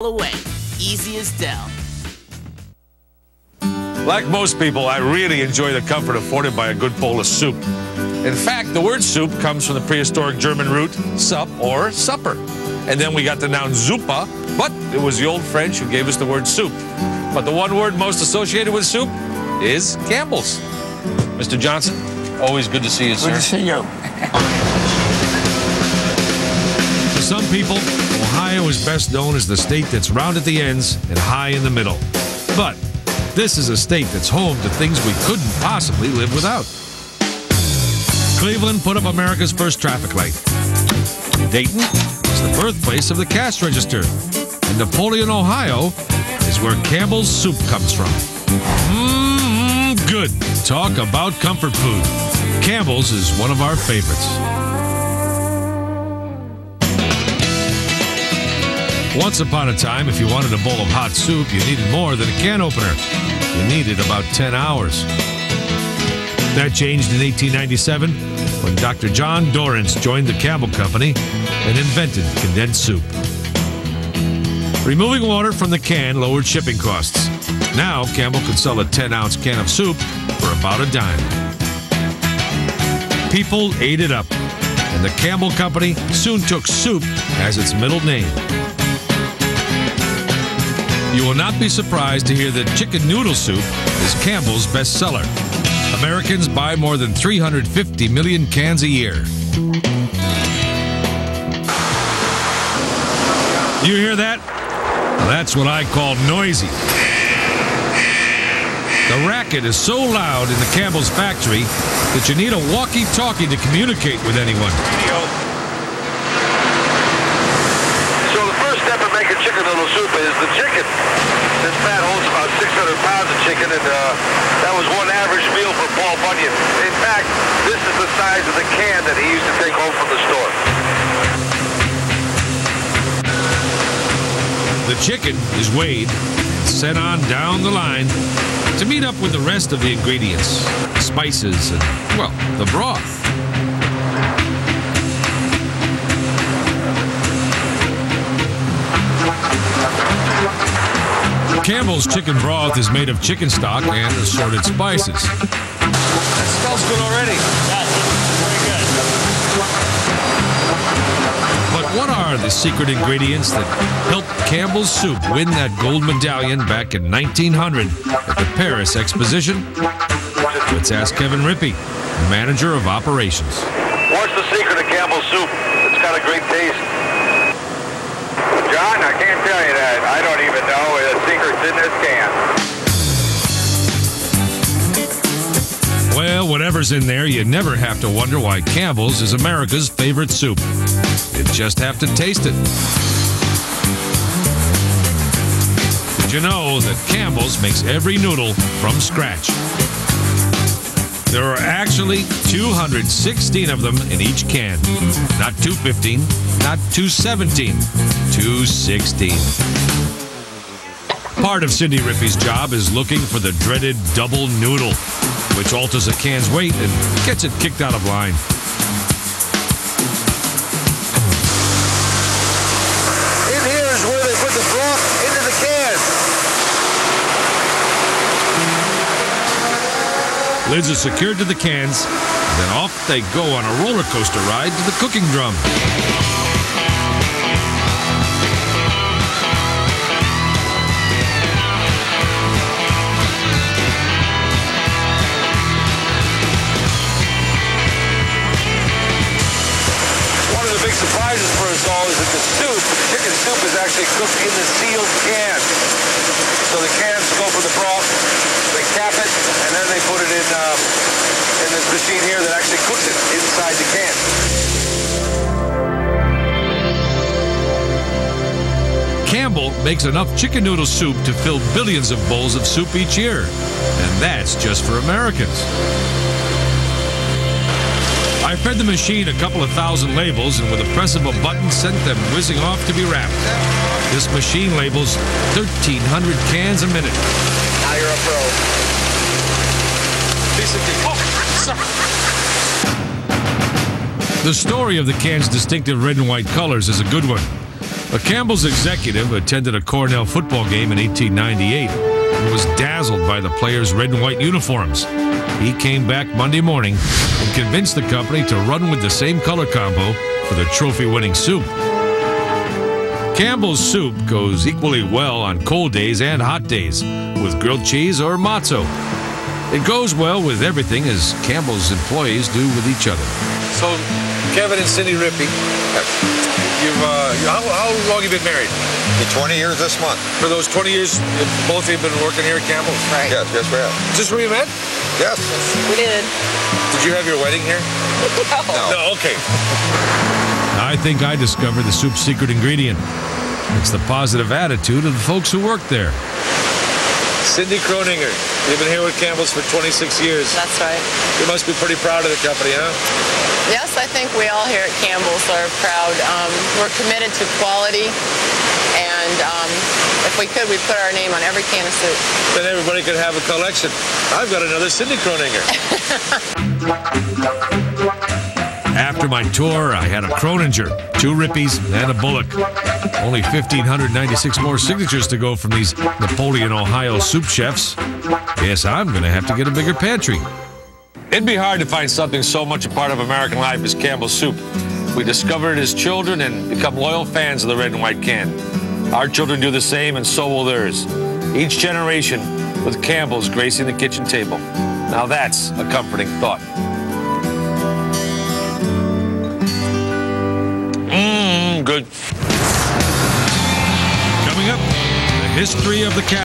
away. Easy as Dell. Like most people, I really enjoy the comfort afforded by a good bowl of soup. In fact, the word soup comes from the prehistoric German root sup or supper. And then we got the noun zuppa, but it was the old French who gave us the word soup. But the one word most associated with soup is Campbell's. Mr. Johnson, always good to see you, sir. Good to see you. To some people, Ohio is best known as the state that's round at the ends and high in the middle. But this is a state that's home to things we couldn't possibly live without. Cleveland put up America's first traffic light. Dayton is the birthplace of the cash register. And Napoleon, Ohio is where Campbell's soup comes from. Good. Talk about comfort food. Campbell's is one of our favorites. Once upon a time, if you wanted a bowl of hot soup, you needed more than a can opener. You needed about 10 hours. That changed in 1897 when Dr. John Dorrance joined the Campbell Company and invented condensed soup. Removing water from the can lowered shipping costs. Now, Campbell could sell a 10-ounce can of soup for about a dime. People ate it up, and the Campbell Company soon took soup as its middle name. You will not be surprised to hear that chicken noodle soup is Campbell's bestseller. Americans buy more than 350 million cans a year. You hear that? That's what I call noisy. The racket is so loud in the Campbell's factory that you need a walkie-talkie to communicate with anyone. So the first step in making chicken noodle soup is the chicken. This fat holds about 600 pounds of chicken, and that was one average meal for Paul Bunyan. In fact, this is the size of the can that he used to take home from the store. The chicken is weighed and sent on down the line to meet up with the rest of the ingredients, spices, and, well, the broth. Campbell's chicken broth is made of chicken stock and assorted spices. That smells good already. But what are the secret ingredients that helped Campbell's soup win that gold medallion back in 1900 at the Paris Exposition? Let's ask Kevin Rippey, manager of operations. What's the secret of Campbell's soup? It's got a great taste. John, I can't tell you that. I don't even know. The secret's in this can. Well, whatever's in there, you never have to wonder why Campbell's is America's favorite soup. You just have to taste it. Did you know that Campbell's makes every noodle from scratch? There are actually 216 of them in each can. Not 215, not 217, 216. Part of Cindy Rippey's job is looking for the dreaded double noodle, which alters a can's weight and gets it kicked out of line. In here is where they put the broth into the can. Lids are secured to the cans, and then off they go on a roller coaster ride to the cooking drum. One of the big surprises for us all is that the soup, the chicken soup, is actually cooked in the sealed can. So the cans go for the broth, they cap it, and then they put it in this machine here that actually cooks it inside the can. Campbell makes enough chicken noodle soup to fill billions of bowls of soup each year. And that's just for Americans. I fed the machine a couple of thousand labels and with a press of a button sent them whizzing off to be wrapped. This machine labels 1,300 cans a minute. Now you're a pro. The story of the can's distinctive red and white colors is a good one. A Campbell's executive attended a Cornell football game in 1898 and was dazzled by the players' red and white uniforms. He came back Monday morning and convinced the company to run with the same color combo for the trophy-winning soup. Campbell's soup goes equally well on cold days and hot days with grilled cheese or matzo. It goes well with everything, as Campbell's employees do with each other. So, Kevin and Cindy Rippey, how long have you been married? 20 years this month. For those 20 years, both of you have been working here at Campbell's? Right. Yes, we have. Is this where you met? Yes. We did. Did you have your wedding here? No, okay. I think I discovered the soup's secret ingredient. It's the positive attitude of the folks who work there. Cindy Kroninger, you've been here with Campbell's for 26 years. That's right. You must be pretty proud of the company, huh? Yes, I think we all here at Campbell's are proud. We're committed to quality, and if we could, we'd put our name on every can of soup. Then everybody could have a collection. I've got another Cindy Kroninger. After my tour, I had a Croninger, 2 Rippies, and a Bullock. Only 1,596 more signatures to go from these Napoleon, Ohio soup chefs. Guess I'm going to have to get a bigger pantry. It'd be hard to find something so much a part of American life as Campbell's soup. We discovered it as children and become loyal fans of the red and white can. Our children do the same, and so will theirs. Each generation with Campbell's gracing the kitchen table. Now that's a comforting thought. Good. Coming up, the history of the cat.